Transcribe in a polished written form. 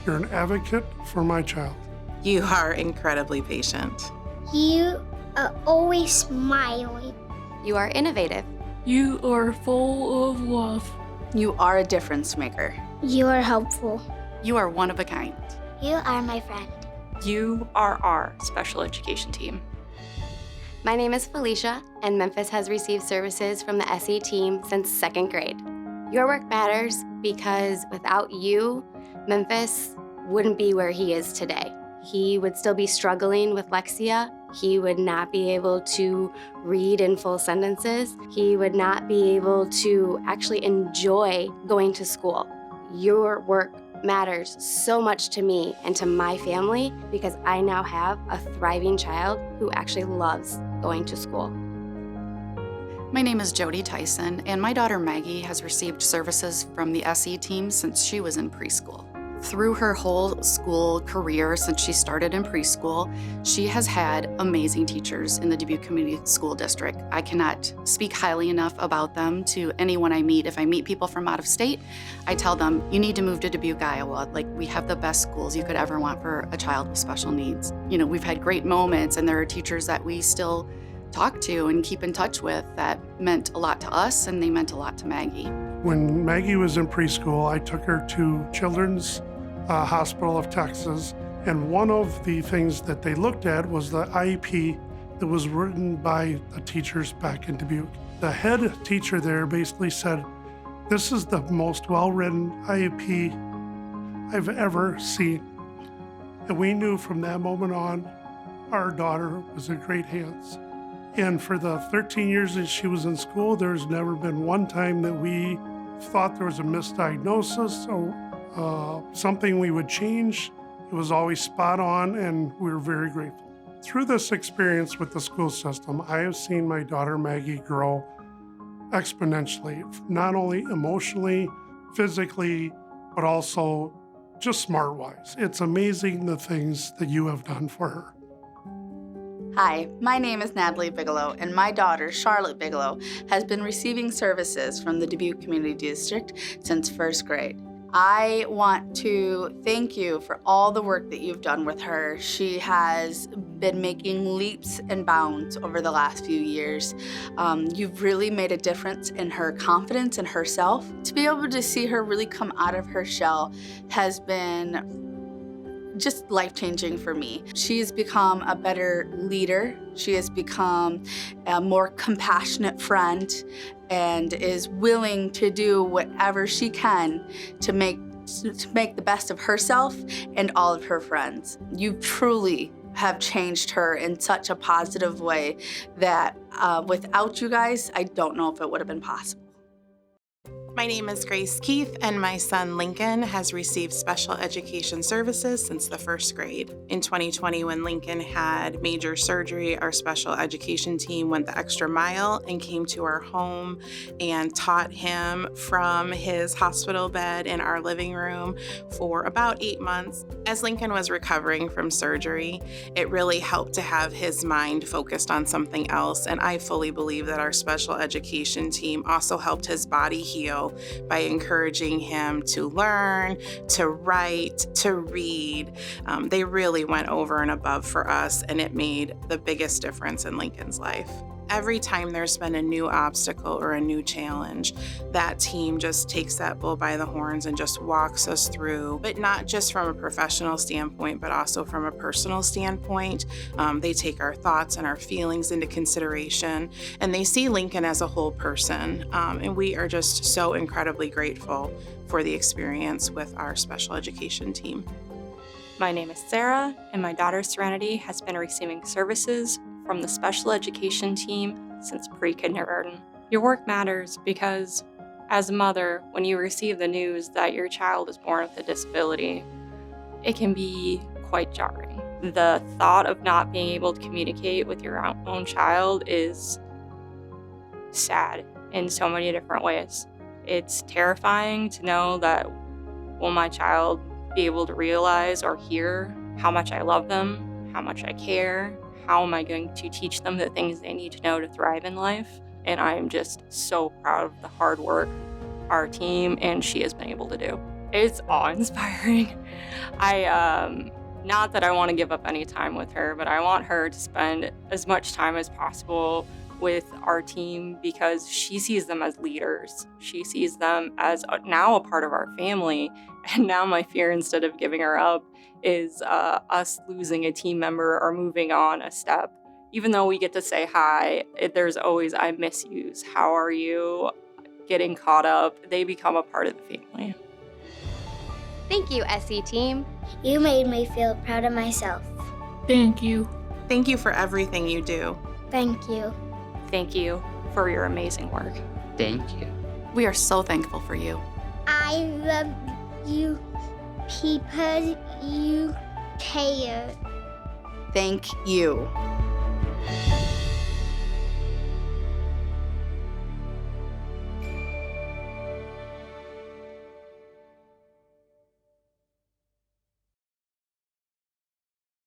You're an advocate for my child. You are incredibly patient. You are always smiling. You are innovative. You are full of love. You are a difference maker. You are helpful. You are one of a kind. You are my friend. You are our special education team. My name is Felicia, and Memphis has received services from the SE team since 2nd grade. Your work matters because without you, Memphis wouldn't be where he is today. He would still be struggling with Lexia. He would not be able to read in full sentences. He would not be able to actually enjoy going to school. Your work matters so much to me and to my family because I now have a thriving child who actually loves going to school. My name is Jody Tyson, and my daughter Maggie has received services from the SE team since she was in preschool. Through her whole school career since she started in preschool, she has had amazing teachers in the Dubuque Community School District. I cannot speak highly enough about them to anyone I meet. If I meet people from out of state, I tell them, you need to move to Dubuque, Iowa. Like, we have the best schools you could ever want for a child with special needs. You know, we've had great moments, and there are teachers that we still talk to and keep in touch with that meant a lot to us, and they meant a lot to Maggie. When Maggie was in preschool, I took her to Children's Hospital of Texas, and one of the things that they looked at was the IEP that was written by the teachers back in Dubuque. The head teacher there basically said, "This is the most well-written IEP I've ever seen." And we knew from that moment on, our daughter was in great hands. And for the 13 years that she was in school, there's never been one time that we thought there was a misdiagnosis or something we would change. It was always spot on, and we were very grateful. Through this experience with the school system, I have seen my daughter Maggie grow exponentially, not only emotionally, physically, but also just smart-wise. It's amazing the things that you have done for her. Hi, my name is Natalie Bigelow, and my daughter, Charlotte Bigelow, has been receiving services from the Dubuque Community District since 1st grade. I want to thank you for all the work that you've done with her. She has been making leaps and bounds over the last few years. You've really made a difference in her confidence in herself. To be able to see her really come out of her shell has been just life-changing for me. She has become a better leader. She has become a more compassionate friend and is willing to do whatever she can to make the best of herself and all of her friends. You truly have changed her in such a positive way that without you guys, I don't know if it would have been possible. My name is Grace Keith, and my son Lincoln has received special education services since the 1st grade. In 2020, when Lincoln had major surgery, our special education team went the extra mile and came to our home and taught him from his hospital bed in our living room for about 8 months. As Lincoln was recovering from surgery, it really helped to have his mind focused on something else, and I fully believe that our special education team also helped his body heal by encouraging him to learn, to write, to read. They really went over and above for us, and it made the biggest difference in Lincoln's life. Every time there's been a new obstacle or a new challenge, that team just takes that bull by the horns and just walks us through, but not just from a professional standpoint, but also from a personal standpoint. They take our thoughts and our feelings into consideration, and they see Lincoln as a whole person. And we are just so incredibly grateful for the experience with our special education team. My name is Sarah, and my daughter Serenity has been receiving services from the special education team since pre-kindergarten. Your work matters because, as a mother, when you receive the news that your child is born with a disability, it can be quite jarring. The thought of not being able to communicate with your own child is sad in so many different ways. It's terrifying to know that will my child be able to realize or hear how much I love them, how much I care, how am I going to teach them the things they need to know to thrive in life? And I'm just so proud of the hard work our team and she has been able to do. It's awe-inspiring. Not that I want to give up any time with her, but I want her to spend as much time as possible with our team because she sees them as leaders. She sees them as now a part of our family. And now my fear, instead of giving her up, is us losing a team member or moving on a step. Even though we get to say hi, there's always I miss yous. How are you? Getting caught up. They become a part of the family. Thank you, SE team. You made me feel proud of myself. Thank you. Thank you for everything you do. Thank you. Thank you for your amazing work. Thank you. We are so thankful for you. I love you because you care. Thank you.